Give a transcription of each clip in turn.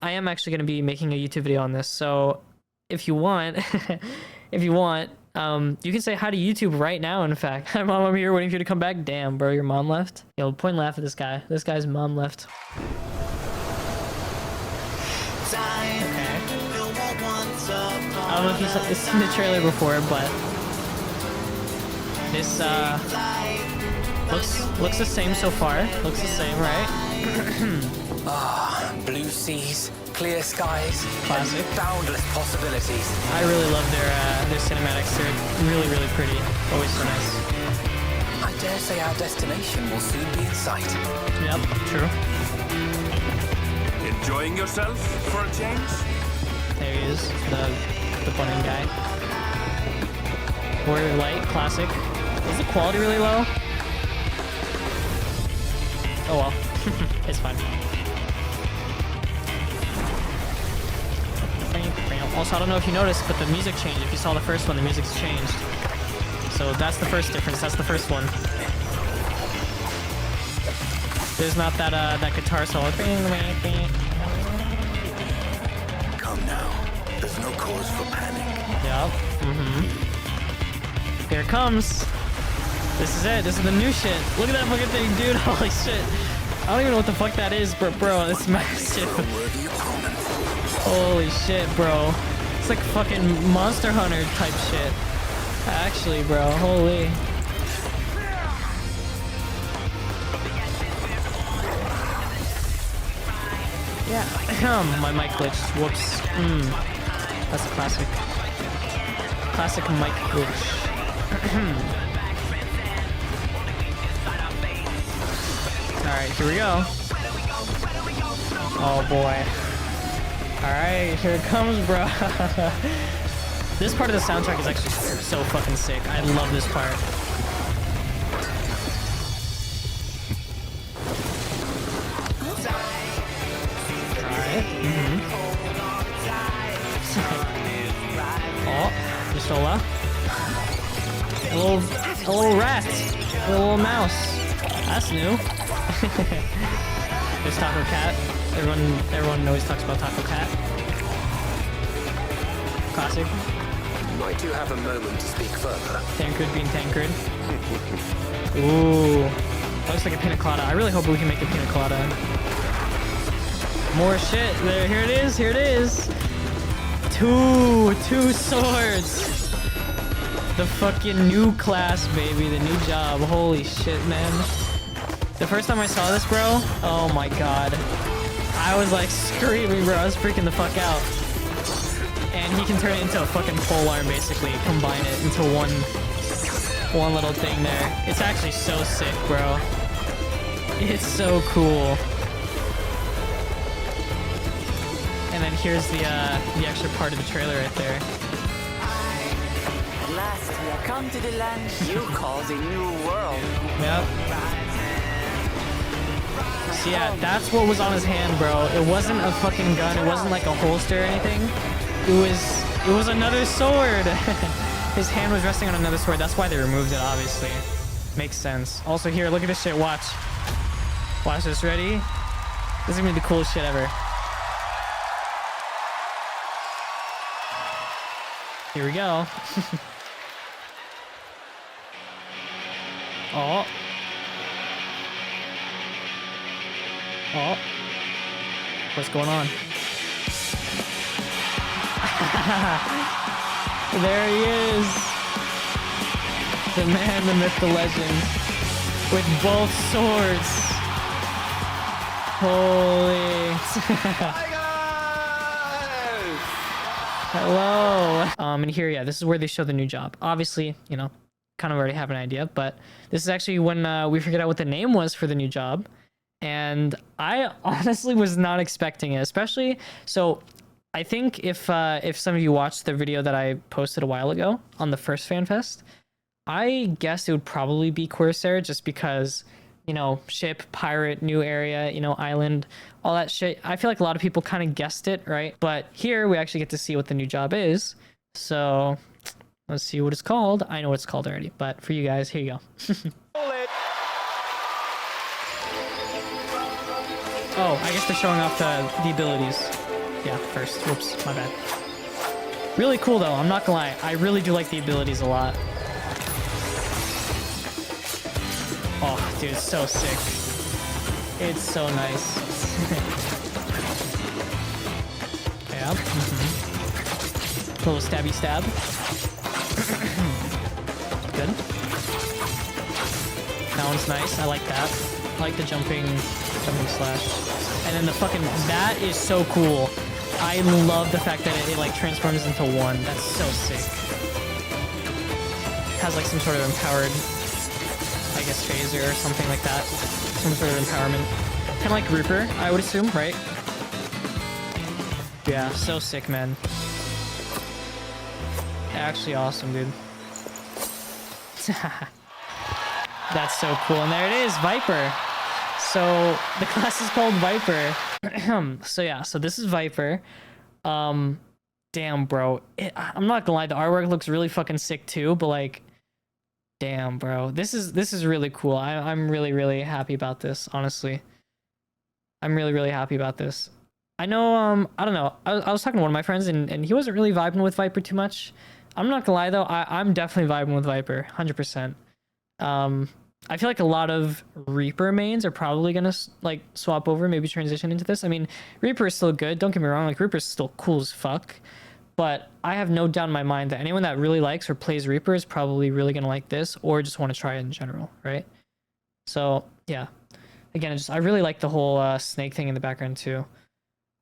I am actually going to be making a YouTube video on this. So if you want, if you want, you can say hi to YouTube right now. In fact, hi mom, I'm here waiting for you to come back. Damn, bro, your mom left. Yo, point and laugh at this guy. This guy's mom left. Okay. I don't know if you've seen the trailer before, but this looks the same so far. Looks the same, right? Blue seas, clear skies, Classic. Boundless possibilities. I really love their cinematics. They're really, really pretty. Always so nice. I dare say our destination will soon be in sight. Yep, true. Enjoying yourself for a change? There he is, the bunny guy. Warrior Light, classic. Is the quality really low? Oh well, it's fine. Also, I don't know if you noticed, but the music changed. If you saw the first one, the music's changed. So that's the first difference. That's the first one. There's not that guitar solo. Come now. There's no cause for panic. Yep. Here it comes. This is it. This is the new shit. Look at that fucking thing, dude. Holy shit. I don't even know what the fuck that is, but bro, it's massive. Holy shit, bro. It's like fucking Monster Hunter type shit. Actually, bro. Holy. Yeah. My mic glitched. Whoops. That's a classic. Classic mic glitch. Alright, here we go. Oh boy. Alright, here it comes, bro. This part of the soundtrack is actually so fucking sick. I love this part. Alright. Oh, Mistola. A little rat. A little mouse. That's new. There's Taco Cat. Everyone always talks about Taco Cat. Classic. Might you have a moment to speak further? Tancred being Tancred. Ooh. That looks like a pina colada. I really hope we can make a pina colada. More shit. There, here it is. Here it is. Two swords. The fucking new class, baby. The new job. Holy shit, man. The first time I saw this, bro, oh my god. I was like screaming, bro. I was freaking the fuck out. And he can turn it into a fucking polearm, basically. Combine it into one little thing there. It's actually so sick, bro. It's so cool. And then here's the extra part of the trailer right there. At last, we have come to the land you call the New World. Yep. So yeah, that's what was on his hand, bro. It wasn't a fucking gun. It wasn't like a holster or anything. It was another sword. His hand was resting on another sword. That's why they removed it, obviously. Makes sense. Also here, look at this shit. Watch. Watch this. Ready? This is gonna be the coolest shit ever. Here we go. Oh. Oh. What's going on? There he is. The man, the myth, the legend. With both swords. Holy. Hello. And here, yeah, this is where they show the new job. Obviously, you know, kind of already have an idea, but this is actually when we figured out what the name was for the new job. And I honestly was not expecting it, especially, so I think if some of you watched the video that I posted a while ago on the first Fanfest, I guessed it would probably be Corsair just because, you know, ship, pirate, new area, you know, island, all that shit. I feel like a lot of people kind of guessed it, right? But here we actually get to see what the new job is. So let's see what it's called. I know what it's called already, but for you guys, here you go. Oh, I guess they're showing off the abilities. first. Whoops, my bad. Really cool though, I'm not gonna lie. I really do like the abilities a lot. Oh, dude, it's so sick. It's so nice. Yeah. Little stabby stab. Good. That one's nice. I like that. I like the jumping slash. And then the fucking, that is so cool. I love the fact that it like transforms into one. That's so sick. Has like some sort of empowered, I guess, phaser or something like that. Some sort of empowerment. Kind of like Reaper, I would assume, right? Yeah, so sick, man. Actually awesome, dude. That's so cool. And there it is, Viper. So the class is called Viper. So yeah, so this is Viper. Damn, bro. I'm not gonna lie, the artwork looks really fucking sick too, but like, damn, bro. This is really cool. I'm really happy about this, honestly. I'm really happy about this. I know, I don't know. I was talking to one of my friends and he wasn't really vibing with Viper too much. I'm not gonna lie though, I'm definitely vibing with Viper, 100%. I feel like a lot of Reaper mains are probably gonna like swap over, maybe transition into this. I mean, Reaper is still good, don't get me wrong, like Reaper is still cool as fuck. But I have no doubt in my mind that anyone that really likes or plays Reaper is probably really gonna like this or just want to try it in general, right? So yeah, again, I really like the whole snake thing in the background too.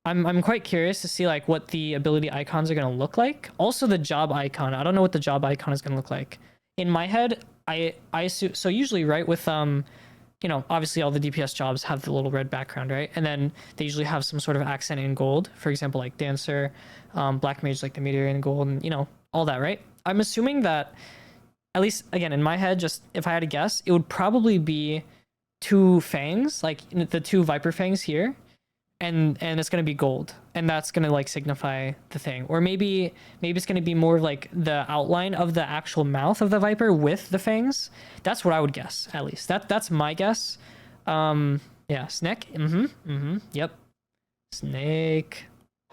I'm quite curious to see like what the ability icons are gonna look like. Also the job icon. I don't know what the job icon is gonna look like. In my head, I assume so. Usually, right, with you know, obviously all the DPS jobs have the little red background, right? And then they usually have some sort of accent in gold. For example, like Dancer, Black Mage, like the meteor in gold, and you know, all that, right? I'm assuming that, at least again in my head, just if I had to guess, it would probably be two fangs, like the two Viper fangs here, and it's gonna be gold, and that's gonna like signify the thing. Or maybe it's gonna be more like the outline of the actual mouth of the Viper with the fangs. That's what I would guess, at least. That's my guess. Yeah, snake. Yep. Snake.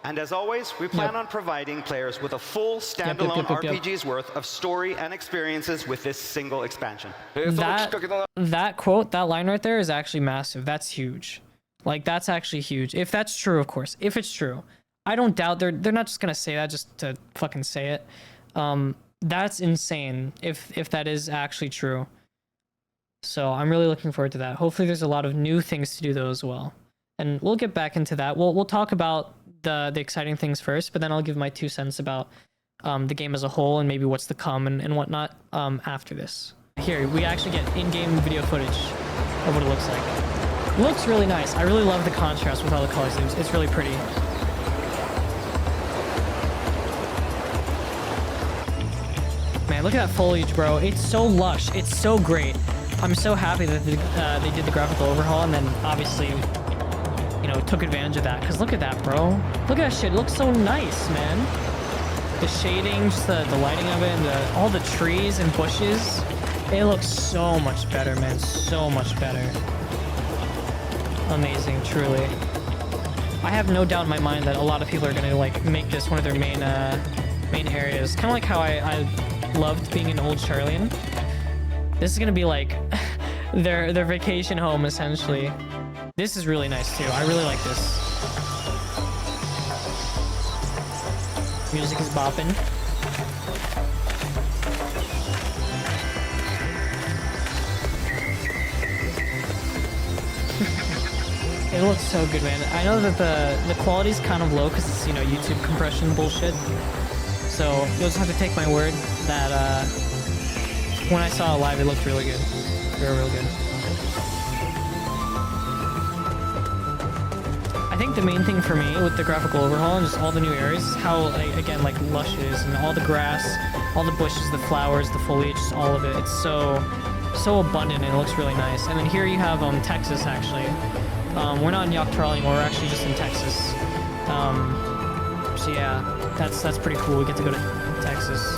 And as always, we plan on providing players with a full standalone RPG's worth of story and experiences with this single expansion. That quote, that line right there is actually massive. That's huge. Like, that's actually huge. If that's true, of course. If it's true. I don't doubt they're not just gonna say that just to fucking say it. That's insane if that is actually true. So I'm really looking forward to that. Hopefully there's a lot of new things to do though as well. And we'll get back into that. We'll talk about the exciting things first, but then I'll give my 2 cents about the game as a whole and maybe what's to come and whatnot after this. Here, we actually get in-game video footage of what it looks like. It looks really nice. I really love the contrast with all the colors. It's really pretty. Man, look at that foliage, bro. It's so lush. It's so great. I'm so happy that they did the graphical overhaul and then obviously, you know, took advantage of that. Because look at that, bro. Look at that shit. It looks so nice, man. The shading, just the lighting of it, and all the trees and bushes. It looks so much better, man. So much better. Amazing, truly. I have no doubt in my mind that a lot of people are gonna like make this one of their main areas. Kind of like how I loved being in Old Charlian. This is gonna be like their vacation home essentially. This is really nice too. I really like this. Music is bopping. It looks so good, man. I know that the quality's kind of low because it's, you know, YouTube compression bullshit. So you'll just have to take my word that when I saw it live, it looked really good. Real good. I think the main thing for me with the graphical overhaul and just all the new areas is how, like, again, like lush it is, and all the grass, all the bushes, the flowers, the foliage, just all of it. It's so abundant and it looks really nice. And then here you have Texas actually. We're not in Tural anymore. We're actually just in Texas. So yeah, that's pretty cool. We get to go to Texas.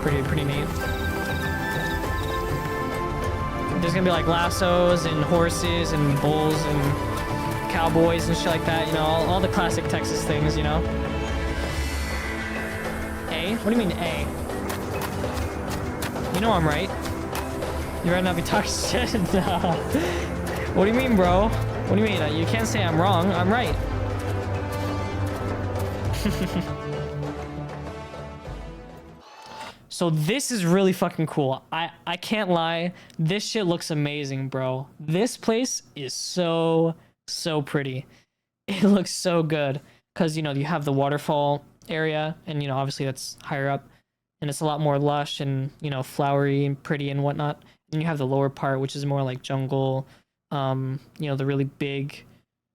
Pretty neat. There's gonna be like lassos and horses and bulls and cowboys and shit like that. You know, all the classic Texas things. You know. A? What do you mean A? You know I'm right. You better not be talking shit. No. What do you mean, bro? What do you mean? You can't say I'm wrong. I'm right. So this is really fucking cool. I can't lie. This shit looks amazing, bro. This place is so pretty. It looks so good. Because, you know, you have the waterfall area. And, you know, obviously that's higher up. And it's a lot more lush and, you know, flowery and pretty and whatnot. And you have the lower part, which is more like jungle. You know, the really big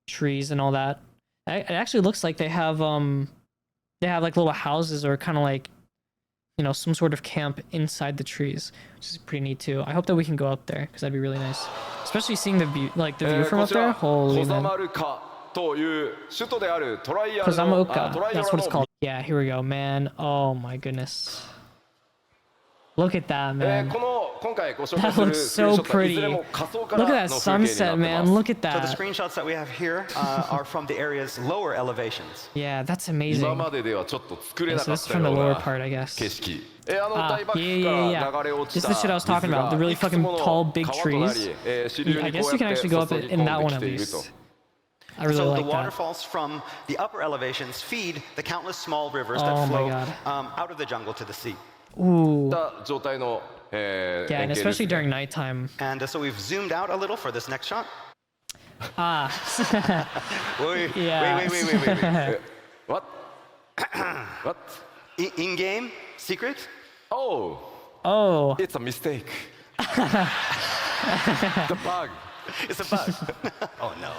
trees and all that. It actually looks like they have like little houses or kind of like, you know, some sort of camp inside the trees, which is pretty neat too. I hope that we can go up there because that'd be really nice, especially seeing the view, like the view from up there. Holy man. Kozamauka, that's what it's called. Yeah, here we go, man. Oh my goodness. Look at that, man. That looks so pretty. Look at that sunset, man. Look at that. So the screenshots that we have here are from the area's lower elevations. Yeah, that's amazing. So this is from the lower part, I guess. Yeah. This is the shit I was talking about. The really fucking tall, big trees. I guess you can actually go up in that one at least. I really like that. So the waterfalls from the upper elevations feed the countless small rivers that flow out of the jungle to the sea. Ooh. Yeah, and especially during nighttime. And so we've zoomed out a little for this next shot. Wait. What? What? In-game secret? Oh. It's a mistake. The bug. It's a bug. Oh no.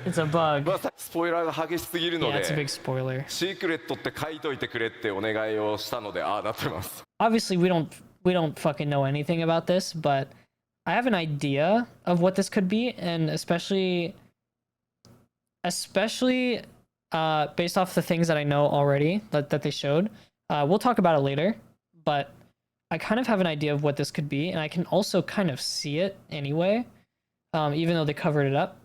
It's a bug. Yeah, スポイラーが激しすぎるので、 it's a big spoiler. シークレットって書いといてくれってお願いをしたので、ああなってます。Obviously, we don't fucking know anything about this, but I have an idea of what this could be, and especially based off the things that I know already that they showed. We'll talk about it later, but I kind of have an idea of what this could be, and I can also kind of see it anyway, even though they covered it up.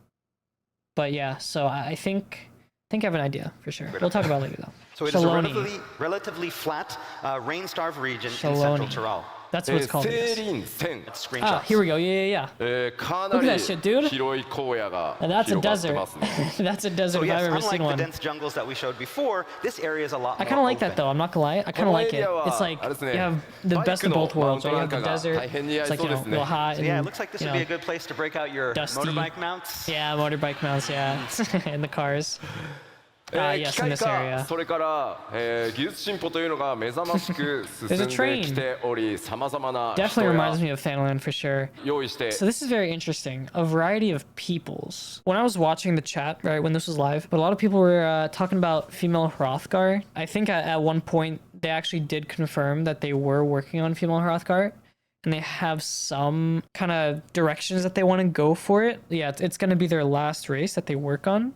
But yeah, so I think I have an idea for sure. We'll talk about it later though. So it is a relatively flat, rain-starved region in central Tural. That's what it's called. It's screenshots. Ah, here we go. Yeah. Look at that shit, dude. And that's a desert. That's a desert if I've ever seen one. Unlike the dense jungles that we showed before, this area is a lot more I kind of like that though. I'm not gonna lie. I kind of like it. It's like you have the best of both worlds. Right? You have the desert. It's like, you know, a little hot. And, yeah, it looks like this would be a good place to break out your dusty motorbike mounts. Yeah, motorbike mounts. Yeah, in the cars. Yes, in this area. それから技術進歩というのが目覚ましく進んできており、様々な Definitely reminds me of Fanland for sure. 用意して So this is very interesting. A variety of peoples. When I was watching the chat, right, when this was live, but a lot of people were talking about female Hrothgar. I think at one point they actually did confirm that they were working on female Hrothgar. And they have some kind of directions that they want to go for it. Yeah, it's going to be their last race that they work on.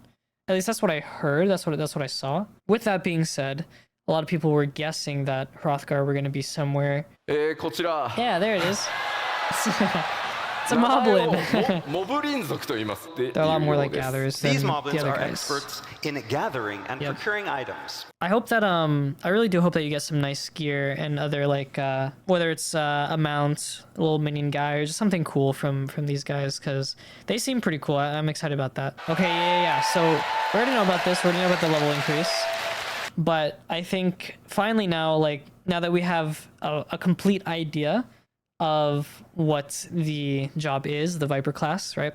At least that's what I heard. That's what I saw. With that being said, a lot of people were guessing that Hrothgar were going to be somewhere. こちら Yeah, there it is. It's a moblin. モブリン族と言います。 They're a lot more like gatherers than These the moblins other are guys. experts in gathering and procuring items. I hope that I really do hope that you get some nice gear and other like whether it's a mount, a little minion guy, or just something cool from these guys because they seem pretty cool. I'm excited about that. Okay, yeah. So we already know about this. We already know about the level increase. But I think finally now that we have a complete idea of what the job is, the Viper class, right?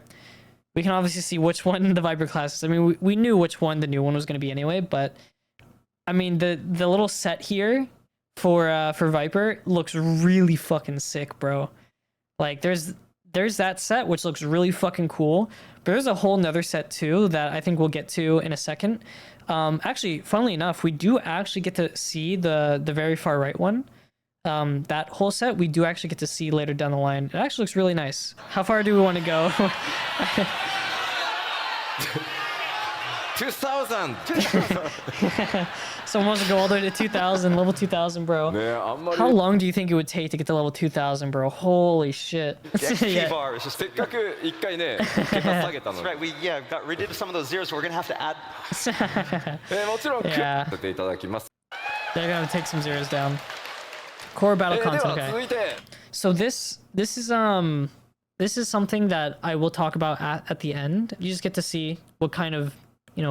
We can obviously see which one the Viper class is. I mean, we knew which one the new one was going to be anyway, but I mean, the little set here for Viper looks really fucking sick, bro. Like there's that set which looks really fucking cool, but there's a whole nother set too that I think we'll get to in a second. Actually, funnily enough, we do actually get to see the very far right one. That whole set we do actually get to see later down the line. It actually looks really nice. How far do we want to go? 2000! Someone wants to go all the way to 2000, level 2000, bro. ねあんまり How long do you think it would take to get to level 2000, bro? Holy shit. The XP Yeah. bar is just. せっかく一回ね桁下げたの That's に right. We got rid of some of those zeros, so we're gonna have to add. もちろんクリ Yeah. アさせていただきます They're gonna take some zeros down. Core battle で content, は okay. 続いて So this is something that I will talk about at the end. You just get to see what kind of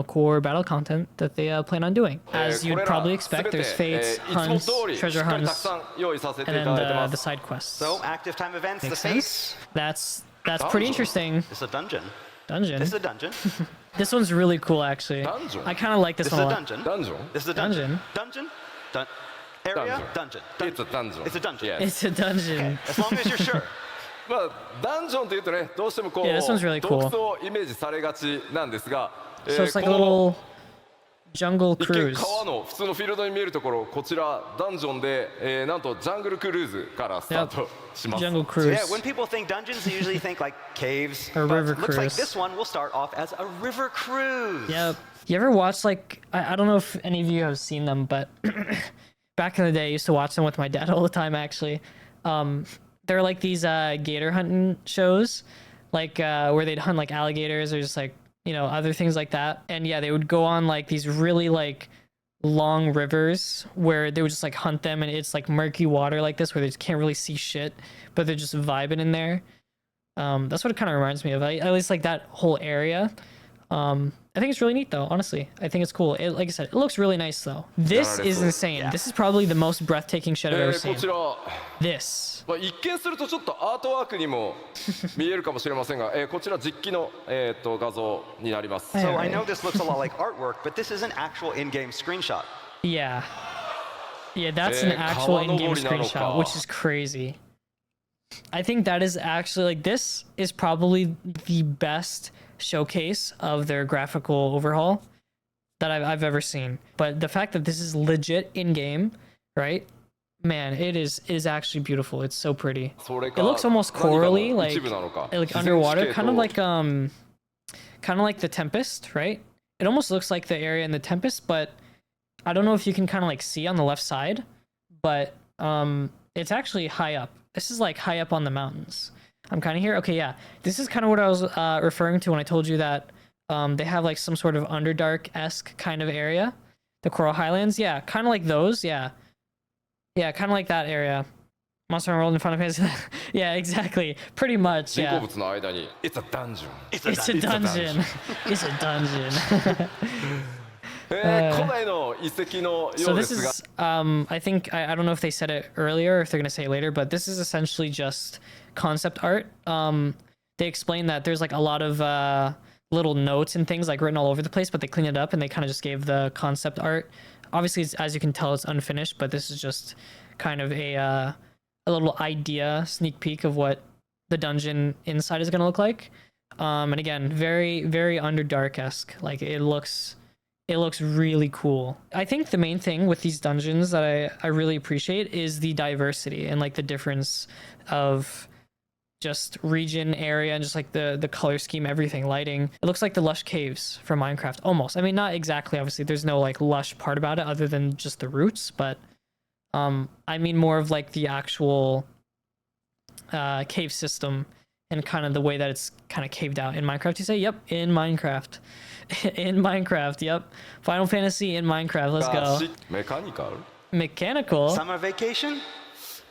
core battle content that they plan on doing. As こ you'd れら probably すべ expect, て there's fates, いつも hunts, 通りしっ treasure かりたく hunts, さん用意させてい and た then だいてま the す side quests. So active time events. The Makes fates. sense. That's pretty interesting. This is a dungeon. Dungeon. This is a dungeon. This one's really cool, actually. Dungeon? I kind of like this This is one a a lot. dungeon. ダンジョン This is a dungeon. Dungeon. Dungeon. Area. Dungeon. It's a dungeon It's a dungeon. Yes. It's a dungeon. As long as you're sure. まあダンジョンって言うとねどうしてもこう Yeah, this one's really cool. 洞窟をイメージされがちなんですが So it's like こ a の little jungle 一見 cruise. 川の普通のフィールドに見えるところこちらダンジョンで、なんとジャングルクルーズからスタートします Jungle So cruise. yeah, when people think dungeons, they usually think like caves. Or but river looks like cruise. this one will start off as a river cruise. Yep. You ever watch like I don't know if any of you have seen them, but back in the day I used to watch them with my dad all the time actually. They're like these gator hunting shows, like where they'd hunt like alligators or just like other things like that. And yeah, they would go on like these really like long rivers where they would just like hunt them, and it's like murky water like this where they just can't really see shit, but they're just vibing in there. That's what it kind of reminds me of. At least like that whole area. I think it's really neat though, honestly. I think it's cool. Like I said, it looks really nice though. This is insane. Yeah. This is probably the most breathtaking shit I've ever こ seen. ちら This. まあ、一見するとちょっとアートワークにも見えるかもしれませんが、こちら実機の、画像になります。 So I know this looks a lot like artwork, but this is an actual in-game screenshot. Yeah. Yeah, that's an actual in-game 川登りなのか。 screenshot, which is crazy. I think that is actually like this is probably the best showcase of their graphical overhaul that I've ever seen. But the fact that this is legit in-game, right? Man, it is actually beautiful. It's so pretty. それか It looks almost 何かの corally, like 一部なのか like 自然地 underwater, 形 kind of と like the Tempest, right? It almost looks like the area in the Tempest, but I don't know if you can kind of like see on the left side, but it's actually high up. This is like high up on the mountains. I'm kind of here. Okay, yeah. This is kind of what I was referring to when I told you that they have like some sort of Underdark-esque kind of area. The Coral Highlands, yeah, kind of like those, yeah. Yeah, kind of like that area. Monster Hunter World and Final Fantasy. Yeah, exactly. Pretty much, 人工 yeah. 物の間に It's a dungeon It's a dungeon. It's a dungeon. 古代の遺跡のよ So うで this すが is, I think, I don't know if they said it earlier or if they're going to say it later, but this is essentially just concept art. They explain that there's like a lot of little notes and things like written all over the place, but they cleaned it up and they kind of just gave the concept art. Obviously, as you can tell, it's unfinished, but this is just kind of a little idea, sneak peek of what the dungeon inside is going to look like. And again, very, very Underdark-esque. Like it looks really cool. I think the main thing with these dungeons that I really appreciate is the diversity and like the difference of just region, area, and just like the color scheme, everything, lighting. It looks like the lush caves from Minecraft, almost. I mean, not exactly, obviously. There's no like lush part about it other than just the roots, but I mean more of like the actual cave system and kind of the way that it's kind of caved out in Minecraft. You say, yep, in Minecraft. In Minecraft, yep. Final Fantasy in Minecraft, let's go. メカニカル Mechanical. Summer vacation?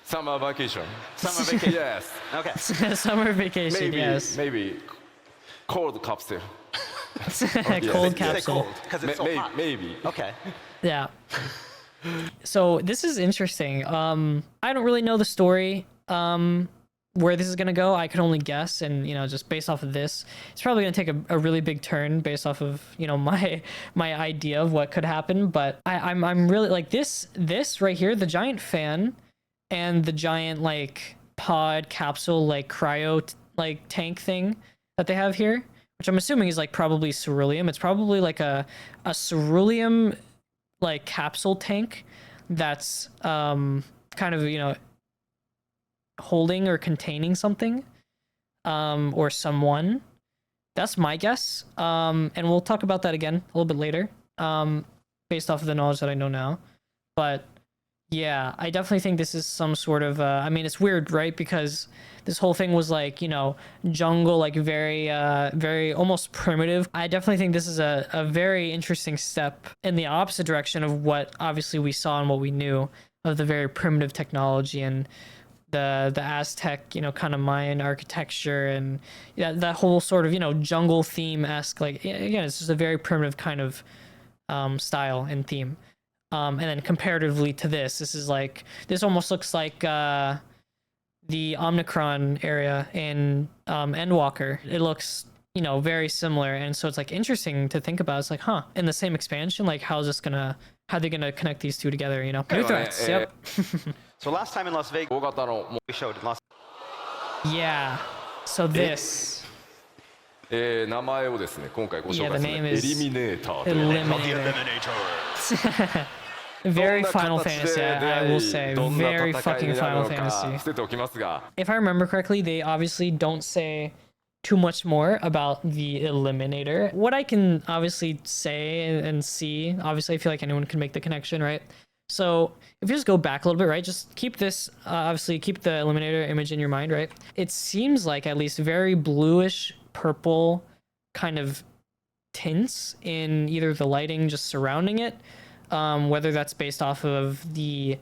Summer vacation Summer vacation. Yes Okay. Summer vacation, maybe yes. maybe cold capsule Cold Say capsule. cold, because it's so hot. maybe Okay. Yeah. So this is interesting. I don't really know the story where this is gonna go. I can only guess, and just based off of this, it's probably gonna take a really big turn based off of my idea of what could happen. But I'm really like this right here, the giant fan and the giant like pod capsule like cryo like tank thing that they have here, which I'm assuming is like probably ceruleum. It's probably like a ceruleum like capsule tank that's kind of holding or containing something or someone. That's my guess. And we'll talk about that again a little bit later, based off of the knowledge that I know now. But yeah, I definitely think this is some sort of, I mean, it's weird, right? Because this whole thing was like, you know, jungle, like very, very almost primitive. I definitely think this is a very interesting step in the opposite direction of what obviously we saw and what we knew of the very primitive technology and the Aztec, you know, kind of Mayan architecture and yeah, that whole sort of, you know, jungle theme-esque, like, again, it's just a very primitive kind of style and theme. And then comparatively to this is like, this almost looks like the Omnicron area in Endwalker. It looks, you know, very similar. And so it's like interesting to think about. It's like, huh, in the same expansion, like how are they gonna connect these two together, you know? New threats, yep. So last time in Las Vegas, 大型のも we showed Las Yeah, so this. 名前をですね今回ご紹 Yeah, 介 the する name エ is リミネーターというね Eliminator. Very Final Fantasy, I will say. どんな Very 戦い fucking になる Final のか Fantasy. 伏せておきますが If I remember correctly, they obviously don't say too much more about the Eliminator. What I can obviously say and see, obviously I feel like anyone can make the connection, right? So if you just go back a little bit, right, just keep this, obviously keep the Eliminator image in your mind, right? It seems like at least very bluish purple kind of tints in either the lighting just surrounding it, whether that's based off of the,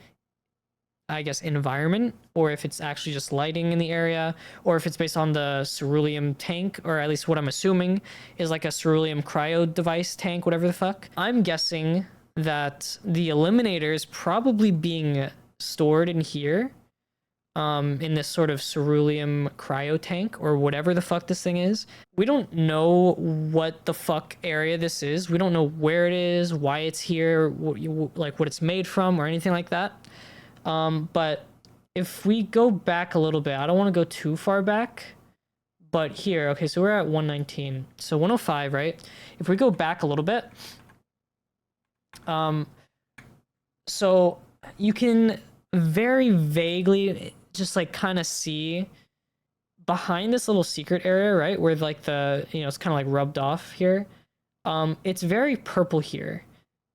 I guess, environment, or if it's actually just lighting in the area, or if it's based on the ceruleum tank, or at least what I'm assuming is like a ceruleum cryo device tank, whatever the fuck. I'm guessing that the Eliminator is probably being stored in here, in this sort of ceruleum cryo tank, or whatever the fuck this thing is. We don't know what the fuck area this is. We don't know where it is, why it's here, like what it's made from, or anything like that. But if we go back a little bit, I don't want to go too far back, but here, okay, so we're at 119, so 105, right? If we go back a little bit, so you can very vaguely just like kind of see behind this little secret area, right? Where like the, you know, it's kind of like rubbed off here. It's very purple here.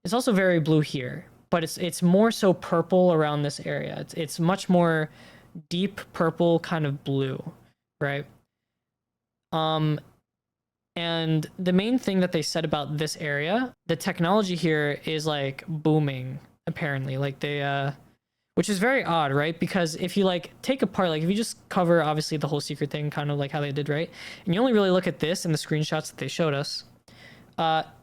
It's also very blue here, but it's more so purple around this area. It's much more deep purple kind of blue, right? And the main thing that they said about this area, the technology here is like booming, apparently. Like they, which is very odd, right? Because if you like take apart, like if you just cover obviously the whole secret thing, kind of like how they did, right? And you only really look at this and the screenshots that they showed us,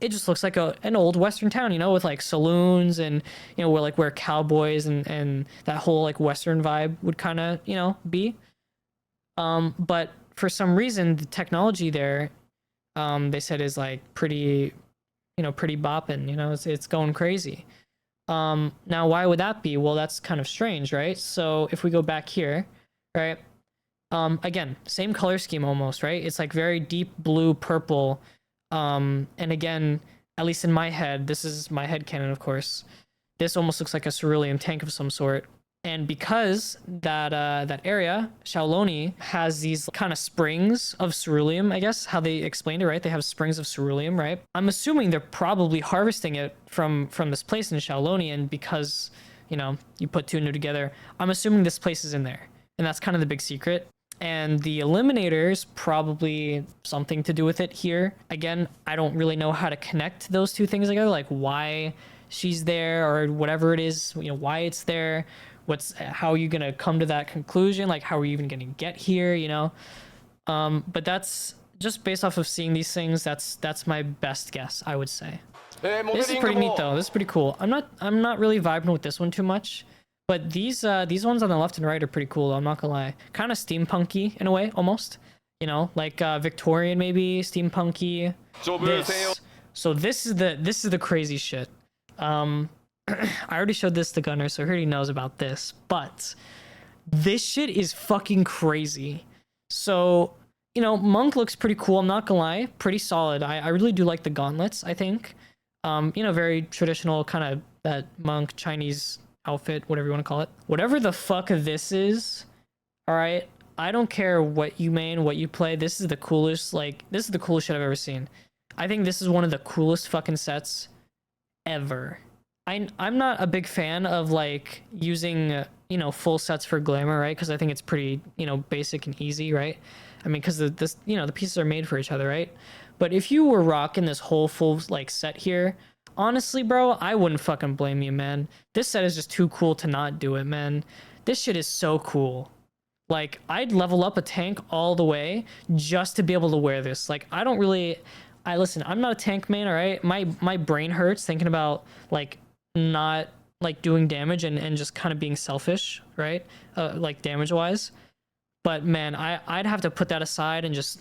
it just looks like an old Western town, you know, with like saloons and, you know, where cowboys and that whole like Western vibe would kind of, you know, be. But for some reason, the technology there, they said is like pretty, you know, pretty bopping, you know, it's going crazy. Now, why would that be? Well, that's kind of strange, right? So if we go back here, right? Again, same color scheme almost, right? It's like very deep blue, purple. And again, at least in my head, this is my headcanon, of course. This almost looks like a ceruleum tank of some sort. And because that area, Shaoloni, has these kind of springs of ceruleum, I guess, how they explained it, right? They have springs of ceruleum, right? I'm assuming they're probably harvesting it from this place in Shaoloni, and because, you know, you put two and two together, I'm assuming this place is in there. And that's kind of the big secret. And the Eliminator is probably something to do with it here. Again, I don't really know how to connect those two things together, like why she's there or whatever it is, you know, why it's there. How are you gonna come to that conclusion? Like, how are you even gonna get here, you know? But that's just based off of seeing these things. That's my best guess, I would say. This is pretty neat though. This is pretty cool. I'm not really vibing with this one too much, but these ones on the left and right are pretty cool though, I'm not gonna lie. Kind of steampunky in a way, almost. You know, like Victorian maybe, steampunky. So this is the crazy shit. I already showed this to Gunner, so he already knows about this, but this shit is fucking crazy. So, you know, Monk looks pretty cool, I'm not gonna lie, pretty solid. I really do like the gauntlets, I think. You know, very traditional kind of that monk Chinese outfit, whatever you want to call it. Whatever the fuck this is, all right, I don't care what you main, what you play. This is the coolest, like, this is the coolest shit I've ever seen. I think this is one of the coolest fucking sets ever. I'm not a big fan of, like, using, you know, full sets for glamour, right? Because I think it's pretty, you know, basic and easy, right? I mean, because this, you know, the pieces are made for each other, right? But if you were rocking this whole full, like, set here, honestly, bro, I wouldn't fucking blame you, man. This set is just too cool to not do it, man. This shit is so cool. Like, I'd level up a tank all the way just to be able to wear this. Like, I don't really... listen, I'm not a tank main, all right? My brain hurts thinking about, like, not, like, doing damage and just kind of being selfish, right? Like, damage-wise. But, man, I'd have to put that aside and just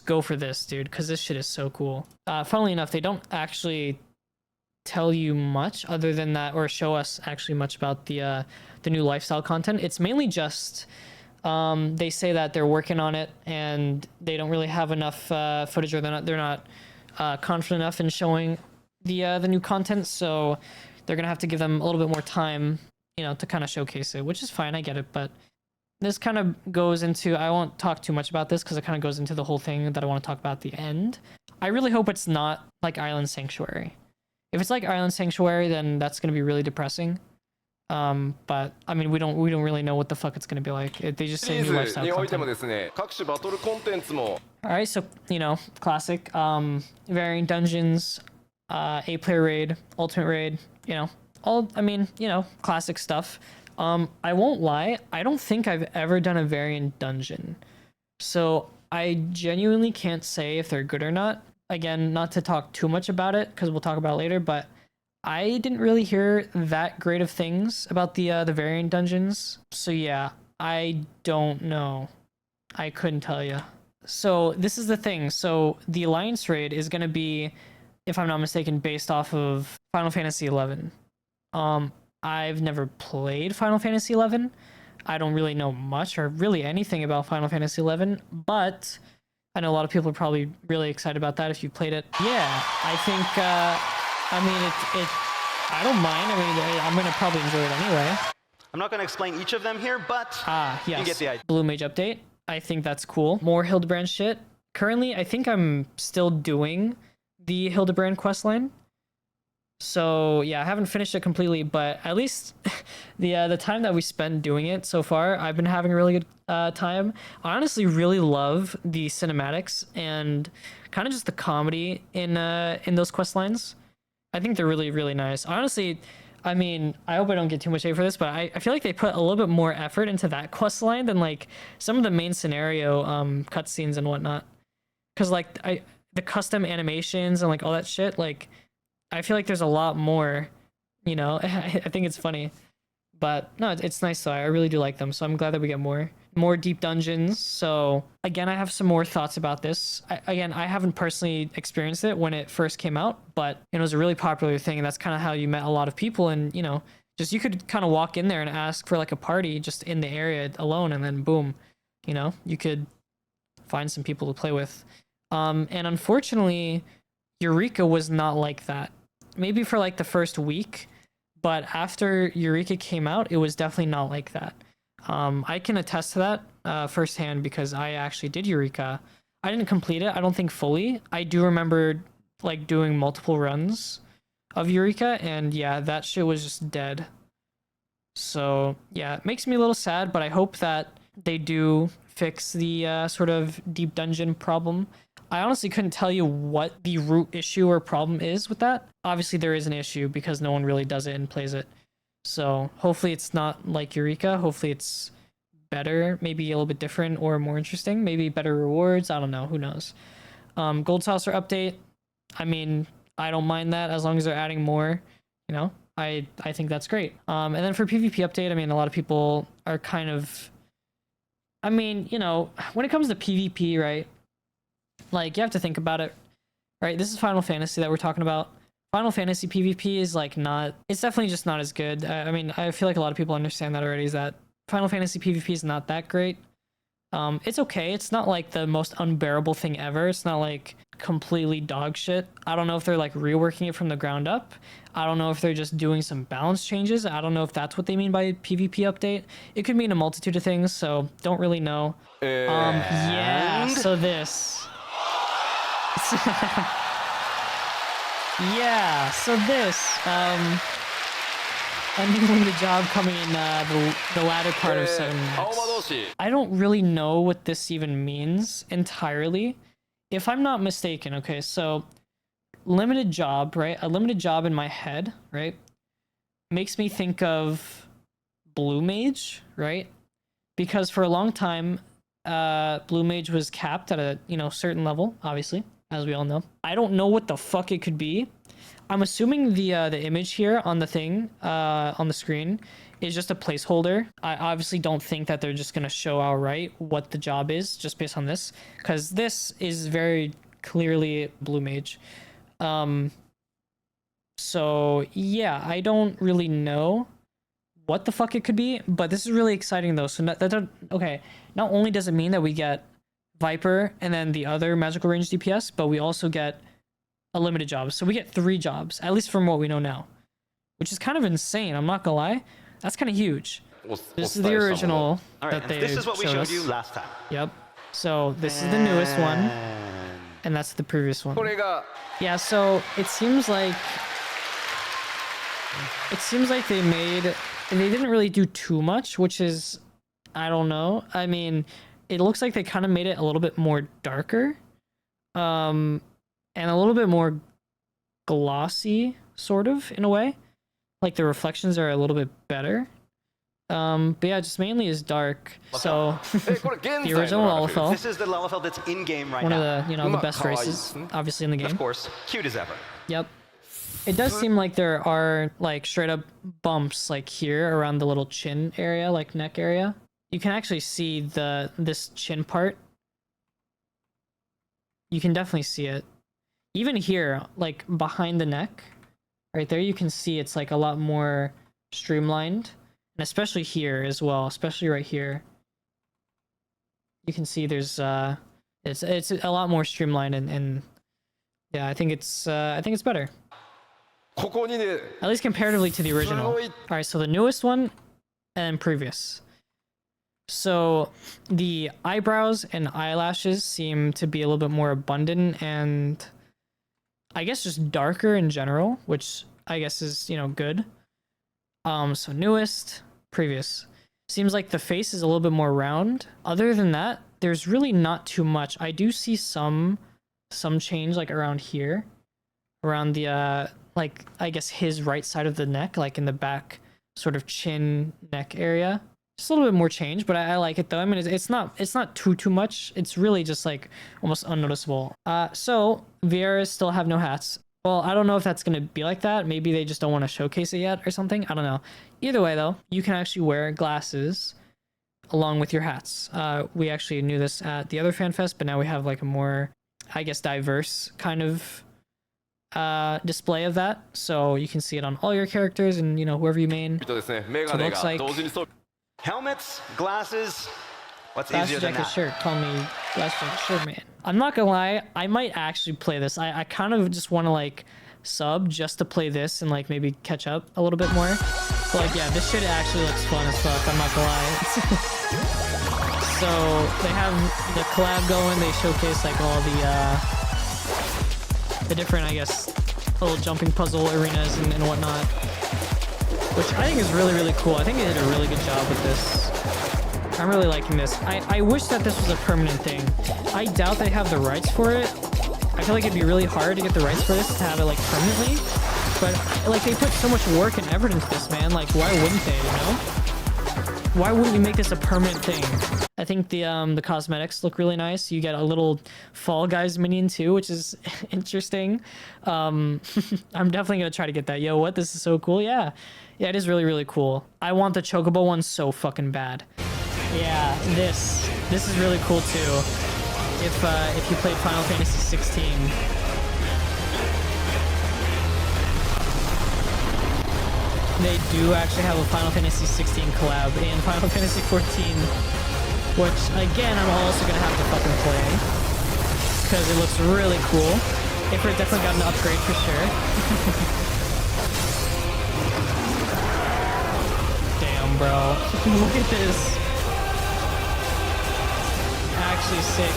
go for this, dude, because this shit is so cool. Funnily enough, they don't actually tell you much other than that, or show us actually much about the new lifestyle content. It's mainly just... they say that they're working on it and they don't really have enough footage, or they're not confident enough in showing the new content, so they're gonna have to give them a little bit more time, you know, to kind of showcase it, which is fine. I get it, but this kind of goes into, I won't talk too much about this because it kind of goes into the whole thing that I want to talk about at the end. I really hope it's not like Island Sanctuary. If it's like Island Sanctuary, then that's gonna be really depressing. But I mean, we don't really know what the fuck it's gonna be like. They just say new lifestyle content. Alright, so, you know, classic, variant dungeons, 8-player raid, ultimate raid, you know, all, I mean, you know, classic stuff. I won't lie, I don't think I've ever done a variant dungeon, so I genuinely can't say if they're good or not. Again, not to talk too much about it, because we'll talk about it later, but I didn't really hear that great of things about the variant dungeons. So yeah, I don't know. I couldn't tell you. So this is the thing. So the Alliance raid is going to be, if I'm not mistaken, based off of Final Fantasy XI. I've never played Final Fantasy XI. I don't really know much or really anything about Final Fantasy XI, but I know a lot of people are probably really excited about that if you played it. Yeah, I think... I mean, I don't mind. I mean, I'm going to probably enjoy it anyway. I'm not going to explain each of them here, but yes. you get the idea. Blue Mage update. I think that's cool. More Hildebrand shit. Currently, I think I'm still doing the Hildebrand questline. So, yeah, I haven't finished it completely, but at least the time that we spent doing it so far, I've been having a really good time. I honestly really love the cinematics and kind of just the comedy in those questlines. I think they're really, really nice. Honestly, I mean, I hope I don't get too much hate for this, but I feel like they put a little bit more effort into that quest line than, like, some of the main scenario cutscenes and whatnot. Because, like, the custom animations and, like, all that shit, like, I feel like there's a lot more, you know? I think it's funny. But, no, it's nice, though. I really do like them, so I'm glad that we get more deep dungeons. So, again, I have some more thoughts about this. I haven't personally experienced it when it first came out, but it was a really popular thing, and that's kind of how you met a lot of people. And, you know, just you could kind of walk in there and ask for, like, a party just in the area alone, and then boom, you know, you could find some people to play with. And unfortunately, Eureka was not like that. Maybe for, like, the first week, but after Eureka came out, it was definitely not like that. I can attest to that firsthand because I actually did Eureka. I didn't complete it, I don't think fully. I do remember, like, doing multiple runs of Eureka, and yeah, that shit was just dead. So yeah, it makes me a little sad, but I hope that they do fix the sort of deep dungeon problem. I honestly couldn't tell you what the root issue or problem is with that. Obviously there is an issue because no one really does it and plays it. So hopefully it's not like Eureka. Hopefully it's better, maybe a little bit different or more interesting. Maybe better rewards. I don't know. Who knows? Gold Saucer update. I mean, I don't mind that as long as they're adding more. You know, I think that's great. And then for PvP update, I mean, a lot of people are kind of... I mean, you know, when it comes to PvP, right? Like, you have to think about it, right? This is Final Fantasy that we're talking about. Final Fantasy PvP is, like, not... It's definitely just not as good. I mean, I feel like a lot of people understand that already, is that Final Fantasy PvP is not that great. It's okay. It's not like the most unbearable thing ever. It's not like completely dog shit. I don't know if they're like reworking it from the ground up. I don't know if they're just doing some balance changes. I don't know if that's what they mean by PvP update. It could mean a multitude of things, so don't really know. Yeah, so this. Yeah, so this. A new limited job coming in the latter part of 7 Max. I don't really know what this even means entirely. If I'm not mistaken, okay, so limited job, right? A limited job in my head, right? Makes me think of Blue Mage, right? Because for a long time, Blue Mage was capped at a, certain level, obviously, as we all know. I don't know what the fuck it could be. I'm assuming the image here on the thing, on the screen, is just a placeholder. I obviously don't think that they're just gonna show outright what the job is just based on this, because this is very clearly Blue Mage. So yeah, I don't really know what the fuck it could be, but this is really exciting though. So okay, not only does it mean that we get Viper and then the other magical range DPS, but we also get a limited job. So we get 3 jobs, at least from what we know now, which is kind of insane. I'm not gonna lie, that's kind of huge. This is the original that they this is what we showed us. you last time. Yep. So this is the newest one, and that's the previous one. Yeah. So it seems like they didn't really do too much, which is, I don't know. I mean, it looks like they kind of made it a little bit more darker. And a little bit more glossy, sort of, in a way. Like the reflections are a little bit better. But yeah, just mainly is dark. So the original Lalafell. This is the Lalafell that's in game right now. One of the, the best races, obviously, in the game. Of course, cute as ever. Yep. It does seem like there are like straight up bumps like here around the little chin area, like neck area. You can actually see this chin part. You can definitely see it. Even here, like behind the neck, right there, you can see it's like a lot more streamlined, and especially here as well, especially right here. You can see there's it's a lot more streamlined, and yeah, I think it's better. At least comparatively to the original. All right, so the newest one and previous. So the eyebrows and eyelashes seem to be a little bit more abundant and I guess just darker in general, which I guess is, good. So newest, previous. Seems like the face is a little bit more round. Other than that, there's really not too much. I do see some change like around here. Around the like I guess his right side of the neck, like in the back sort of chin neck area. Just a little bit more change, but I like it though. I mean, it's not too much. It's really just like almost unnoticeable. So Vieras still have no hats. Well, I don't know if that's gonna be like that. Maybe they just don't want to showcase it yet or something. I don't know. Either way though, you can actually wear glasses along with your hats. We actually knew this at the other Fanfest, but now we have like a more, I guess, diverse kind of display of that. So you can see it on all your characters and whoever you main. So it looks like. Helmets, glasses. What's easier than jacket, that? shirt. Call me glass jacket shirt man. I'm not gonna lie, I might actually play this. I kind of just want to like sub just to play this and like maybe catch up a little bit more. But like yeah, this shit actually looks fun as fuck. I'm not gonna lie. So they have the collab going. They showcase like all the different, I guess, little jumping puzzle arenas and whatnot. Which I think is really cool. I think they did a really good job with this. I'm really liking this. I wish that this was a permanent thing. I doubt they have the rights for it. I feel like it'd be really hard to get the rights for this to have it like permanently. But like they put so much work and effort into this, man. Like why wouldn't they, Why wouldn't you make this a permanent thing? I think the cosmetics look really nice. You get a little Fall Guys minion too, which is interesting. I'm definitely gonna try to get that. Yo, what? This is so cool. Yeah, it is really cool. I want the Chocobo one so fucking bad. Yeah, this is really cool too. If you played Final Fantasy 16. They do actually have a Final Fantasy 16 collab and Final Fantasy 14. which again I'm also gonna have to fucking play because it looks really cool. Ifrit definitely got an upgrade for sure. Damn, bro. Look at this. Actually sick.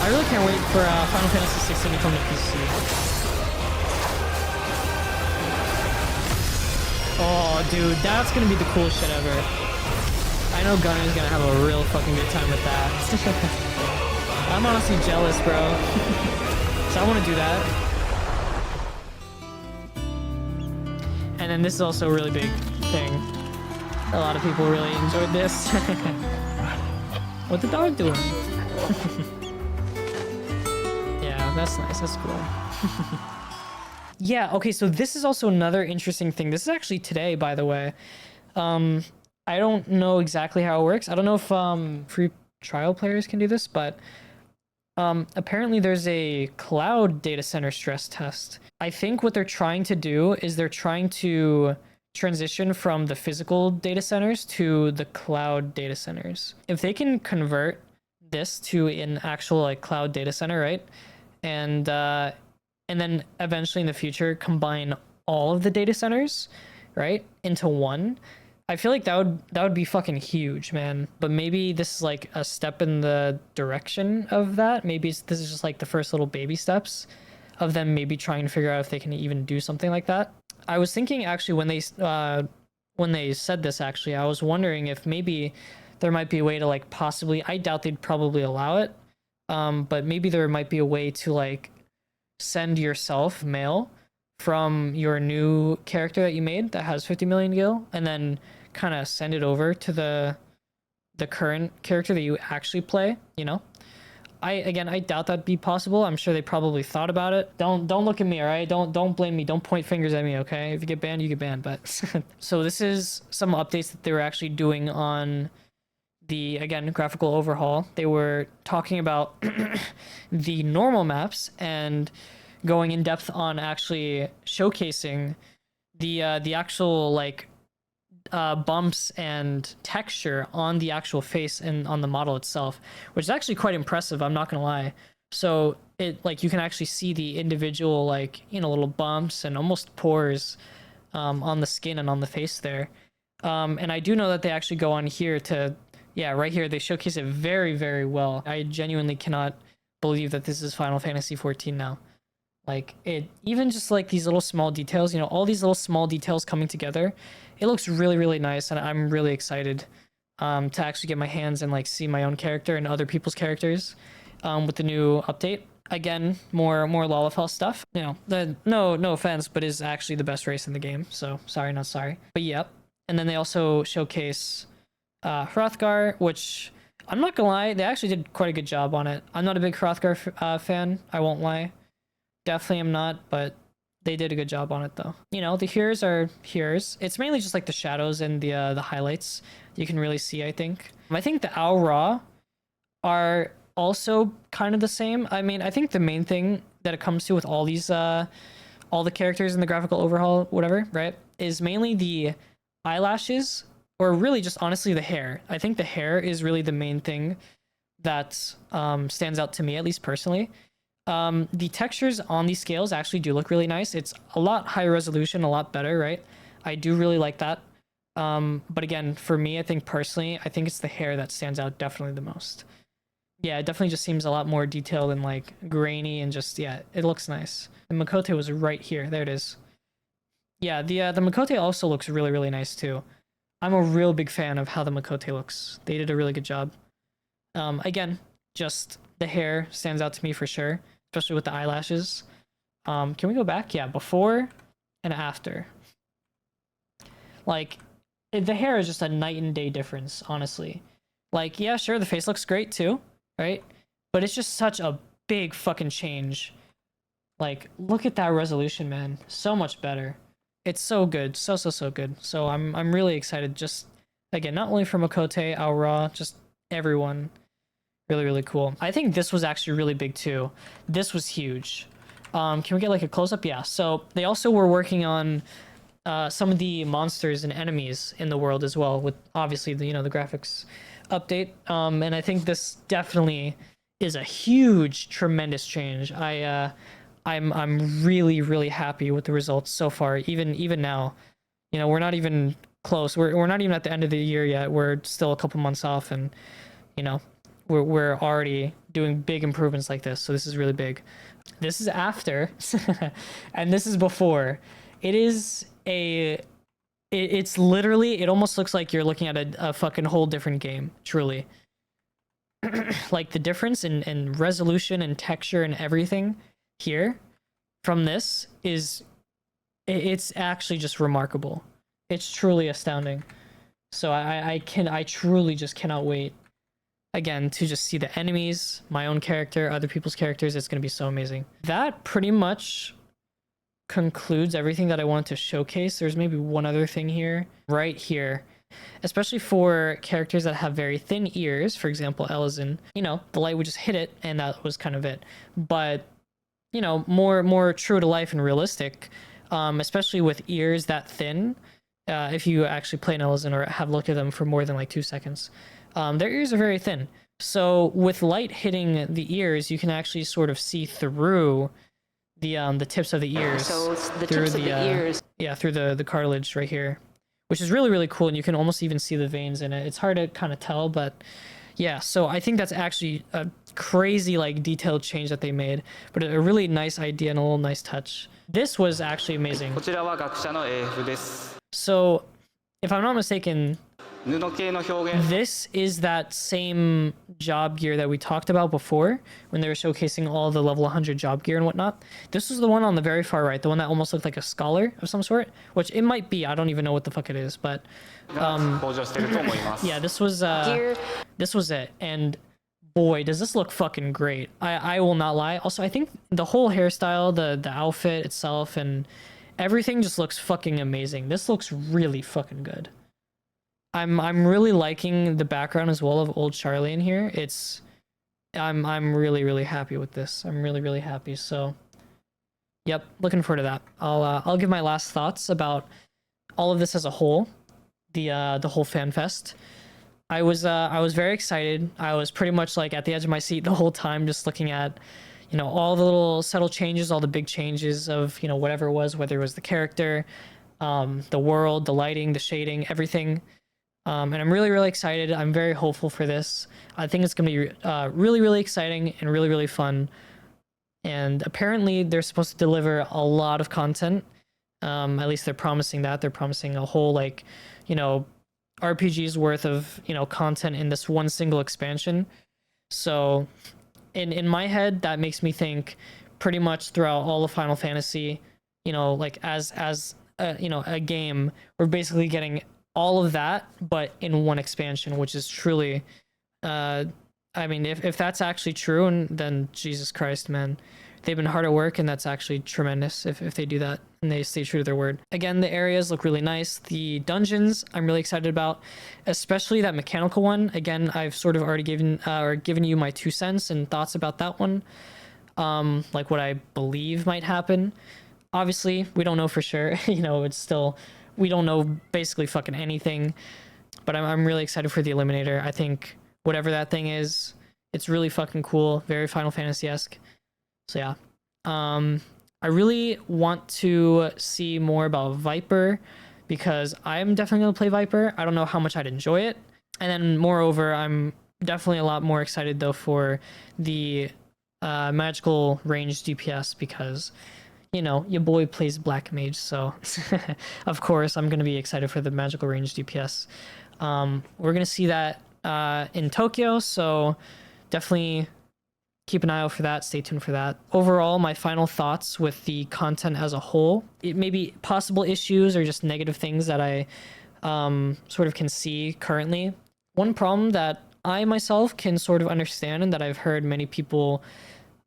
I really can't wait for Final Fantasy 16 to come to PC. Oh, dude, that's gonna be the coolest shit ever. I know Gunner's gonna have a real fucking good time with that. I'm honestly jealous, bro. So I want to do that. And then this is also a really big thing. A lot of people really enjoyed this. What the dog doing? Yeah, that's nice. That's cool. Yeah, okay, so this is also another interesting thing. This is actually today, by the way. I don't know exactly how it works. I don't know if free trial players can do this, but apparently there's a cloud data center stress test. I think what they're trying to do is they're trying to transition from the physical data centers to the cloud data centers. If they can convert this to an actual like cloud data center, right? And then eventually in the future combine all of the data centers, right, into one. I feel like that would be fucking huge, man. But maybe this is like a step in the direction of that. Maybe this is just like the first little baby steps of them maybe trying to figure out if they can even do something like that. I was thinking actually when they said this, actually, I was wondering if maybe there might be a way to like possibly, I doubt they'd probably allow it, but maybe there might be a way to like send yourself mail from your new character that you made that has 50 million gil, and then kind of send it over to the current character that you actually play, you know? I doubt that'd be possible. I'm sure they probably thought about it. Don't look at me, all right? Don't blame me. Don't point fingers at me, okay? If you get banned, you get banned. But so this is some updates that they were actually doing on the, again, graphical overhaul. They were talking about the normal maps and going in depth on actually showcasing the actual like bumps and texture on the actual face and on the model itself, which is actually quite impressive, I'm not gonna lie. So it like you can actually see the individual like, you know, little bumps and almost pores on the skin and on the face there. And I do know that they actually go on here to, yeah, right here they showcase it very, very well. I genuinely cannot believe that this is Final Fantasy 14 now. Like it, even just like these little small details, you know, all these little small details coming together, it looks really, really nice, and I'm really excited to actually get my hands and like see my own character and other people's characters with the new update. Again, more Lalafell stuff. You know, no offense, but is actually the best race in the game. So sorry, not sorry. But yep. And then they also showcase Hrothgar, which I'm not gonna lie, they actually did quite a good job on it. I'm not a big Hrothgar fan, I won't lie. Definitely am not, but they did a good job on it though. You know, the here's are here's. It's mainly just like the shadows and the highlights you can really see, I think. I think the Ao Ra are also kind of the same. I mean, I think the main thing that it comes to with all these all the characters in the graphical overhaul, whatever, right, is mainly the eyelashes, or really just honestly the hair. I think the hair is really the main thing that stands out to me, at least personally. The textures on these scales actually do look really nice. It's a lot higher resolution, a lot better, right? I do really like that. But again, for me, I think personally, I think it's the hair that stands out definitely the most. Yeah, it definitely just seems a lot more detailed and like grainy and just, yeah, it looks nice. The Makote was right here. There it is. Yeah, the Makote also looks really, really nice too. I'm a real big fan of how the Makote looks. They did a really good job. Again, just the hair stands out to me for sure, especially with the eyelashes. Can we go back? Yeah, before and after. Like, the hair is just a night and day difference, honestly. Like, yeah, sure, the face looks great too, right? But it's just such a big fucking change. Like, look at that resolution, man. So much better. It's so good. So good. So I'm really excited. Just, again, not only for Makote, Ao Ra, just everyone. Really, really cool. I think this was actually really big too. This was huge. Can we get like a close-up? Yeah. So they also were working on some of the monsters and enemies in the world as well, with obviously the the graphics update. And I think this definitely is a huge, tremendous change. I'm really happy with the results so far. Even now, we're not even close. We're not even at the end of the year yet. We're still a couple months off, and we're already doing big improvements like this. So this is really big. This is after, and this is before. It's literally, it almost looks like you're looking at a fucking whole different game, truly. Like the difference in resolution and texture and everything here from this it's actually just remarkable. It's truly astounding. So I truly just cannot wait again to just see the enemies, my own character, other people's characters. It's going to be so amazing. That pretty much concludes everything that I wanted to showcase. There's maybe one other thing here, right here, especially for characters that have very thin ears. For example, Elizin, the light would just hit it and that was kind of it. But more true to life and realistic, especially with ears that thin. If you actually play an Elizin or have looked at them for more than like 2 seconds, their ears are very thin. So with light hitting the ears, you can actually sort of see through the tips of the ears. So it's the tips of the ears. Yeah, through the cartilage right here, which is really cool, and you can almost even see the veins in it. It's hard to kind of tell, but yeah. So I think that's actually a crazy like detailed change that they made, but a really nice idea and a little nice touch. This was actually amazing. こちらは学者の AF です。 So if I'm not mistaken, 布系の表現 this is that same job gear that we talked about before when they were showcasing all the level 100 job gear and whatnot. This was the one on the very far right, the one that almost looked like a scholar of some sort, which it might be. I don't even know what the fuck it is, but 登場していると思います。 yeah, this was it. And boy, does this look fucking great. I will not lie. Also, I think the whole hairstyle, the outfit itself, and everything just looks fucking amazing. This looks really fucking good. I'm really liking the background as well of old Charlie in here. I'm really happy with this. I'm really happy. So yep, looking forward to that. I'll give my last thoughts about all of this as a whole. The whole Fanfest. I was very excited. I was pretty much like at the edge of my seat the whole time, just looking at all the little subtle changes, all the big changes of whatever it was, whether it was the character, the world, the lighting, the shading, everything. And I'm really excited. I'm very hopeful for this. I think it's gonna be really exciting and really fun. And apparently they're supposed to deliver a lot of content. At least they're promising that. They're promising a whole RPG's worth of content in this one single expansion. So in my head, that makes me think pretty much throughout all of Final Fantasy, as a game, we're basically getting all of that, but in one expansion, which is truly, I mean, if that's actually true, and then Jesus Christ, man, they've been hard at work, and that's actually tremendous if they do that and they stay true to their word. Again, the areas look really nice. The dungeons I'm really excited about, especially that mechanical one. Again, I've sort of already given you my 2 cents and thoughts about that one, like what I believe might happen. Obviously, we don't know for sure. It's still, we don't know basically fucking anything, but I'm really excited for the Eliminator. I think whatever that thing is, it's really fucking cool, very Final Fantasy-esque. So yeah, I really want to see more about Viper, because I'm definitely going to play Viper. I don't know how much I'd enjoy it. And then moreover, I'm definitely a lot more excited though for the magical ranged DPS, because your boy plays Black Mage, so of course I'm going to be excited for the magical ranged DPS. We're going to see that in Tokyo, so definitely keep an eye out for that. Stay tuned for that. Overall, my final thoughts with the content as a whole, it may be possible issues or just negative things that I sort of can see currently. One problem that I myself can sort of understand, and that I've heard many people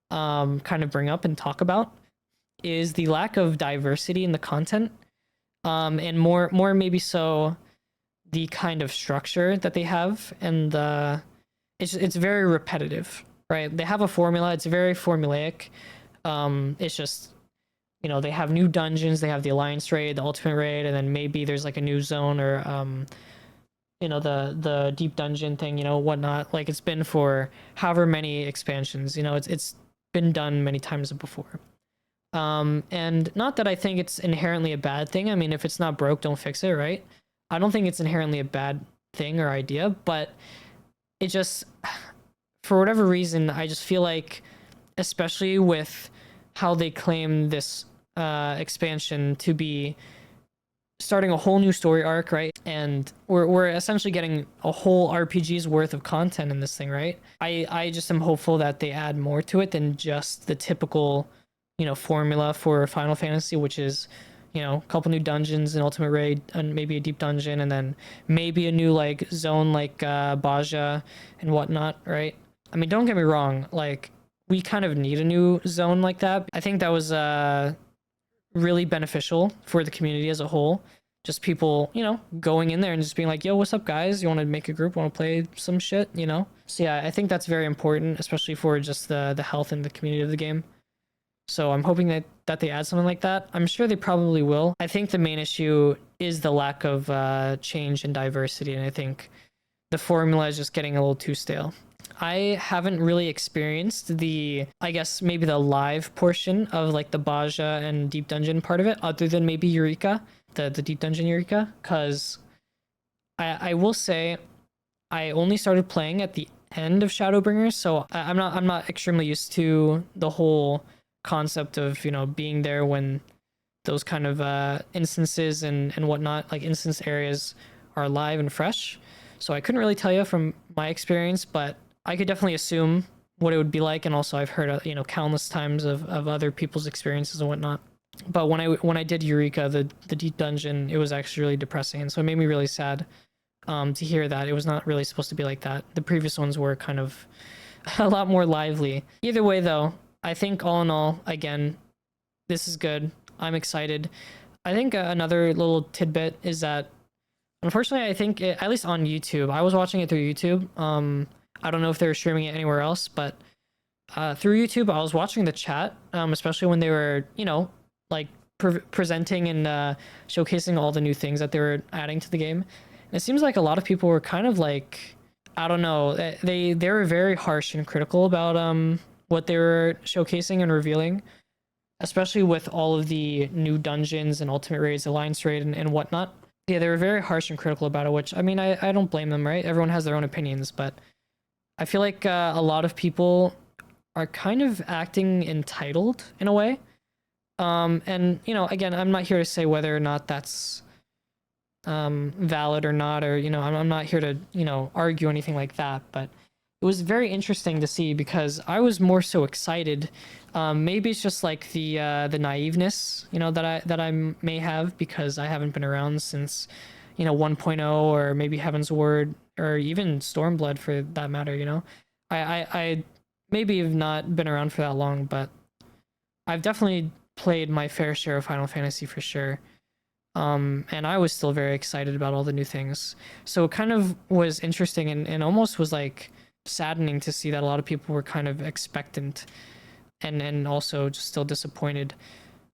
kind of bring up and talk about, is the lack of diversity in the content, and more maybe so the kind of structure that they have, and it's very repetitive, right? They have a formula. It's very formulaic. It's just, you know, they have new dungeons, they have the Alliance raid, the Ultimate raid, and then maybe there's like a new zone or you know, the deep dungeon thing, you know, whatnot. Like, it's been for however many expansions, you know, it's been done many times before. And not that I think it's inherently a bad thing. I mean, if it's not broke, don't fix it, right? I don't think it's inherently a bad thing or idea, but it just, for whatever reason, I just feel like, especially with how they claim this expansion to be starting a whole new story arc, right? And we're essentially getting a whole RPG's worth of content in this thing, right? I just am hopeful that they add more to it than just the typical, you know, formula for Final Fantasy, which is, you know, a couple new dungeons, an Ultimate raid, and maybe a deep dungeon, and then maybe a new like zone like Baja and whatnot, right? I mean, don't get me wrong, like, we kind of need a new zone like that. I think that was really beneficial for the community as a whole. Just people, you know, going in there and just being like, yo, what's up, guys? You want to make a group? Want to play some shit, you know? So yeah, I think that's very important, especially for just the health and the community of the game. So I'm hoping that they add something like that. I'm sure they probably will. I think the main issue is the lack of change and diversity, and I think the formula is just getting a little too stale. I haven't really experienced the, I guess, maybe the live portion of like the Baja and Deep Dungeon part of it, other than maybe Eureka, the Deep Dungeon Eureka, because I will say I only started playing at the end of Shadowbringers, so I'm not extremely used to the whole concept of, you know, being there when those kind of instances and whatnot, like instance areas, are live and fresh. So I couldn't really tell you from my experience, but I could definitely assume what it would be like, and also I've heard, you know, countless times of other people's experiences and whatnot. But when I did Eureka, the deep dungeon, it was actually really depressing, and so it made me really sad to hear that it was not really supposed to be like that. The previous ones were kind of a lot more lively. Either way, though, I think all in all, again, this is good. I'm excited. I think another little tidbit is that, unfortunately, I think at least on YouTube, I was watching it through YouTube. I don't know if they were streaming it anywhere else, but through YouTube, I was watching the chat, especially when they were, you know, like presenting and showcasing all the new things that they were adding to the game. And it seems like a lot of people were kind of like, I don't know, they were very harsh and critical about what they were showcasing and revealing, especially with all of the new dungeons and Ultimate raids, Alliance raid, and whatnot. Yeah, they were very harsh and critical about it, which, I mean, I don't blame them, right? Everyone has their own opinions, but I feel like a lot of people are kind of acting entitled in a way. And, you know, again, I'm not here to say whether or not that's valid or not, or, you know, I'm not here to, you know, argue anything like that, but it was very interesting to see because I was more so excited. Maybe it's just like the naiveness, you know, that I may have because I haven't been around since, you know, 1.0 or maybe Heaven's Word or even Stormblood for that matter, you know. I maybe have not been around for that long, but I've definitely played my fair share of Final Fantasy for sure. And I was still very excited about all the new things. So it kind of was interesting and almost was like saddening to see that a lot of people were kind of expectant and also just still disappointed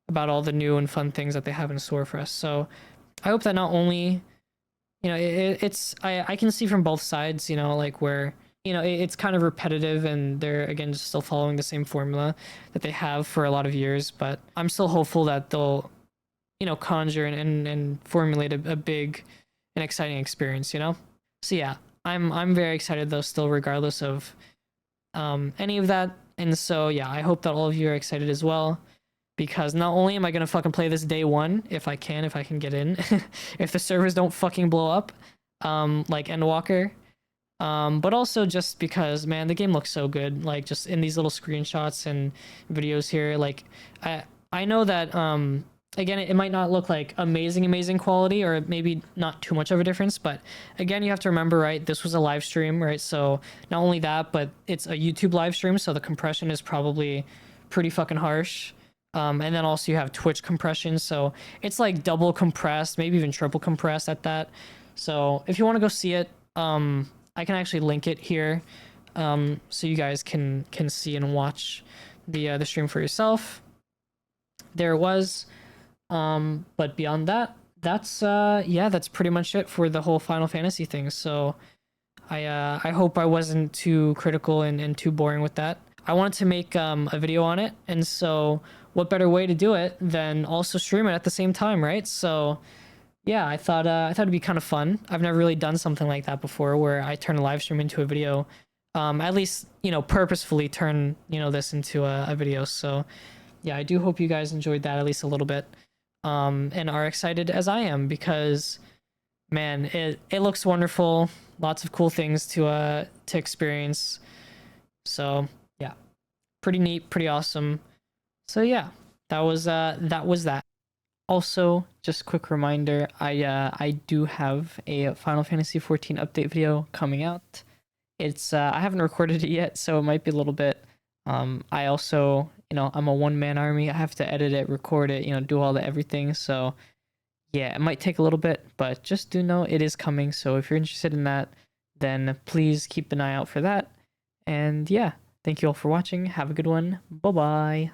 about all the new and fun things that they have in store for us. So I hope that not only, you know, it's I can see from both sides, you know, like where, you know, it's kind of repetitive and they're, again, just still following the same formula that they have for a lot of years, but I'm still hopeful that they'll, you know, conjure and formulate a big and exciting experience, you know? So yeah, I'm very excited though still, regardless of any of that. And so yeah, I hope that all of you are excited as well, because not only am I gonna fucking play this day one if I can get in, if the servers don't fucking blow up, like Endwalker, but also just because, man, the game looks so good. Like, just in these little screenshots and videos here, like I know that again, it might not look like amazing quality, or maybe not too much of a difference, but again, you have to remember, right, this was a live stream, right? So not only that, but it's a YouTube live stream, so the compression is probably pretty fucking harsh. And then also you have Twitch compression, so it's like double compressed, maybe even triple compressed at that. So if you want to go see it, I can actually link it here, so you guys can see and watch the stream for yourself. there it was. But beyond that, that's yeah, that's pretty much it for the whole Final Fantasy thing. So I hope I wasn't too critical and too boring with that. I wanted to make a video on it, and so what better way to do it than also stream it at the same time, right? So yeah, I thought it'd be kind of fun. I've never really done something like that before, where I turn a live stream into a video. At least, you know, purposefully turn, you know, this into a video. So yeah, I do hope you guys enjoyed that at least a little bit, and are excited as I am, because man, it looks wonderful. Lots of cool things to experience. So yeah, pretty neat, pretty awesome. So yeah, that was that. Also, just quick reminder, I do have a Final Fantasy XIV update video coming out. It's I haven't recorded it yet, so it might be a little bit. I also, you know, I'm a one-man army. I have to edit it, record it, you know, do all the everything. So yeah, it might take a little bit, but just do know it is coming. So if you're interested in that, then please keep an eye out for that. And yeah, thank you all for watching. Have a good one. Bye-bye.